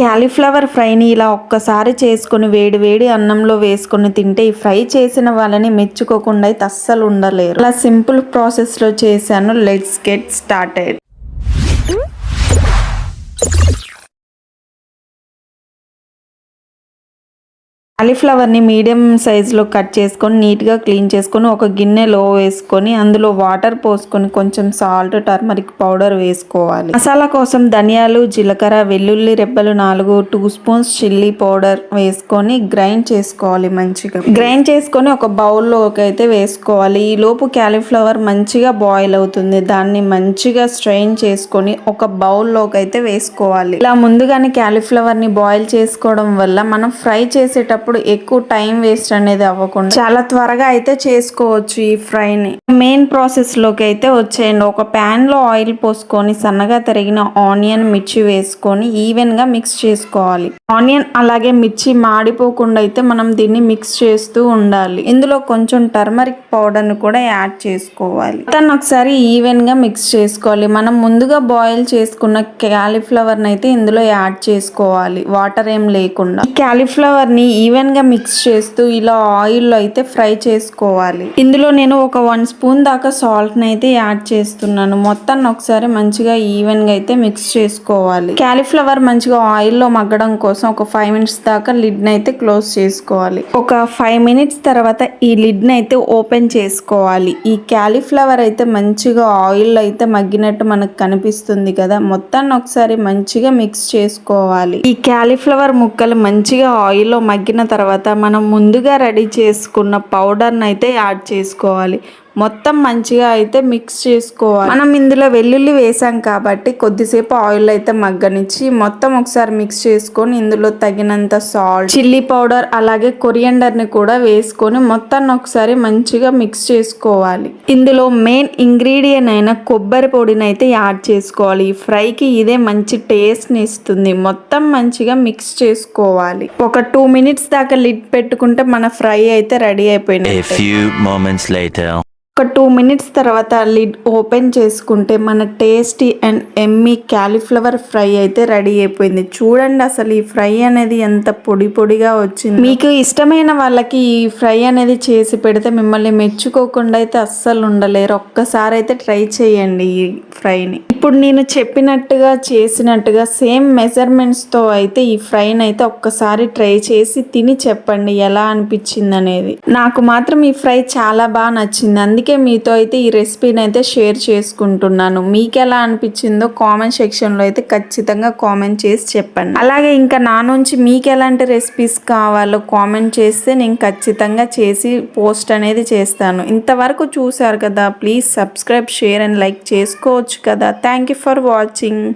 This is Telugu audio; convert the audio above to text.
క్యాలీఫ్లవర్ ఫ్రైని ఇలా ఒక్కసారి చేసుకొని వేడి వేడి అన్నంలో వేసుకొని తింటే ఈ ఫ్రై చేసిన వాళ్ళని మెచ్చుకోకుండా అయితే అస్సలు ఉండలేరు. అలా సింపుల్ ప్రాసెస్లో చేశాను. Let's get started. కాలీఫ్లవర్ని మీడియం సైజులో కట్ చేసుకొని నీట్గా క్లీన్ చేసుకొని ఒక గిన్నెలో వేసుకొని అందులో వాటర్ పోసుకొని కొంచెం సాల్ట్, టర్మరిక్ పౌడర్ వేసుకోవాలి. మసాలా కోసం ధనియాలు, జీలకర్ర, వెల్లుల్లి రెబ్బలు 4, 2 స్పూన్స్ చిల్లీ పౌడర్ వేసుకొని గ్రైండ్ చేసుకోవాలి. మంచిగా గ్రైండ్ చేసుకొని ఒక బౌల్లోకి అయితే వేసుకోవాలి. ఈ లోపు కాలీఫ్లవర్ మంచిగా బాయిల్ అవుతుంది. దాన్ని మంచిగా స్ట్రెయిన్ చేసుకొని ఒక బౌల్లోకి అయితే వేసుకోవాలి. ఇలా ముందుగానే కాలీఫ్లవర్ని బాయిల్ చేసుకోవడం వల్ల మనం ఫ్రై చేసేటప్పుడు ఎక్కువ టైం వేస్ట్ అనేది అవ్వకుండా చాలా త్వరగా అయితే చేసుకోవచ్చు ఈ ఫ్రైని. మెయిన్ ప్రాసెస్ లోకి అయితే వచ్చేయండి. ఒక ప్యాన్ లో ఆయిల్ పోసుకొని సన్నగా తరిగిన ఆనియన్, మిర్చి వేసుకొని ఈవెన్ గా మిక్స్ చేసుకోవాలి. ఆనియన్ అలాగే మిర్చి మాడిపోకుండా అయితే మనం దీన్ని మిక్స్ చేస్తూ ఉండాలి. ఇందులో కొంచెం టర్మరిక్ పౌడర్ ను కూడా యాడ్ చేసుకోవాలి. దాన్ని ఒకసారి ఈవెన్ గా మిక్స్ చేసుకోవాలి. మనం ముందుగా బాయిల్ చేసుకున్న కాలీఫ్లవర్ ని అయితే ఇందులో యాడ్ చేసుకోవాలి, వాటర్ ఏం లేకుండా. ఈ కాలీఫ్లవర్ ని ఈవెన్ గా మిక్స్ చేస్తూ ఇలా ఆయిల్లో అయితే ఫ్రై చేసుకోవాలి. ఇందులో నేను ఒక 1 స్పూన్ దాకా సాల్ట్ ని అయితే యాడ్ చేస్తున్నాను. మొత్తాన్ని ఒకసారి మంచిగా ఈవెన్ గా అయితే మిక్స్ చేసుకోవాలి. కాలీఫ్లవర్ మంచిగా ఆయిల్లో మగ్గడం కోసం ఒక 5 మినిట్స్ దాకా లిడ్ ని అయితే క్లోజ్ చేసుకోవాలి. ఒక 5 మినిట్స్ తర్వాత ఈ లిడ్ ని అయితే ఓపెన్ చేసుకోవాలి. ఈ కాలీఫ్లవర్ అయితే మంచిగా ఆయిల్ అయితే మగ్గినట్టు మనకు కనిపిస్తుంది కదా. మొత్తాన్ని ఒకసారి మంచిగా మిక్స్ చేసుకోవాలి. ఈ కాలీఫ్లవర్ ముక్కలు మంచిగా ఆయిల్లో మగ్గిన తర్వాత మనం ముందుగా రెడీ చేసుకున్న పౌడర్ని అయితే యాడ్ చేసుకోవాలి. మొత్తం మంచిగా అయితే మిక్స్ చేసుకోవాలి. మనం ఇందులో వెల్లుల్లి వేసాం కాబట్టి కొద్దిసేపు ఆయిల్ అయితే మగ్గనిచ్చి మొత్తం ఒకసారి మిక్స్ చేసుకొని ఇందులో తగినంత సాల్ట్, చిల్లీ పౌడర్ అలాగే కొరియండర్ ని కూడా వేసుకొని మొత్తాన్ని ఒకసారి మంచిగా మిక్స్ చేసుకోవాలి. ఇందులో మెయిన్ ఇంగ్రీడియంట్ అయిన కొబ్బరి పొడిని అయితే యాడ్ చేసుకోవాలి. ఈ ఫ్రైకి ఇదే మంచి టేస్ట్ ని ఇస్తుంది. మొత్తం మంచిగా మిక్స్ చేసుకోవాలి. ఒక 2 మినిట్స్ దాకా లిడ్ పెట్టుకుంటే మన ఫ్రై అయితే రెడీ అయిపోయింది. ఒక 2 మినిట్స్ తర్వాత లిడ్ ఓపెన్ చేసుకుంటే మన tasty and Emmy cauliflower fry అయితే రెడీ అయిపోయింది. చూడండి అసలు ఈ ఫ్రై అనేది ఎంత పొడి పొడిగా వచ్చింది. మీకు ఇష్టమైన వాళ్ళకి ఈ ఫ్రై అనేది చేసి పెడితే మిమ్మల్ని మెచ్చుకోకుండా అయితే అస్సలు ఉండలేరు. ఒక్కసారి అయితే ట్రై చేయండి ఈ ఫ్రైని. ఇప్పుడు నేను చెప్పినట్టుగా చేసినట్టుగా సేమ్ మెజర్మెంట్స్తో అయితే ఈ ఫ్రైని అయితే ఒక్కసారి ట్రై చేసి తిని చెప్పండి ఎలా అనిపించింది అనేది. నాకు మాత్రం ఈ ఫ్రై చాలా బాగా నచ్చింది. అందుకే మీతో అయితే ఈ రెసిపీని అయితే షేర్ చేసుకుంటున్నాను. మీకు ఎలా అనిపించిందో కామెంట్ సెక్షన్లో అయితే ఖచ్చితంగా కామెంట్ చేసి చెప్పండి. అలాగే ఇంకా నా నుంచి మీకు ఎలాంటి రెసిపీస్ కావాలో కామెంట్ చేస్తే నేను ఖచ్చితంగా చేసి పోస్ట్ అనేది చేస్తాను. ఇంతవరకు చూసారు కదా, please subscribe, share and like చేసుకోవచ్చు కదా. Thank you for watching.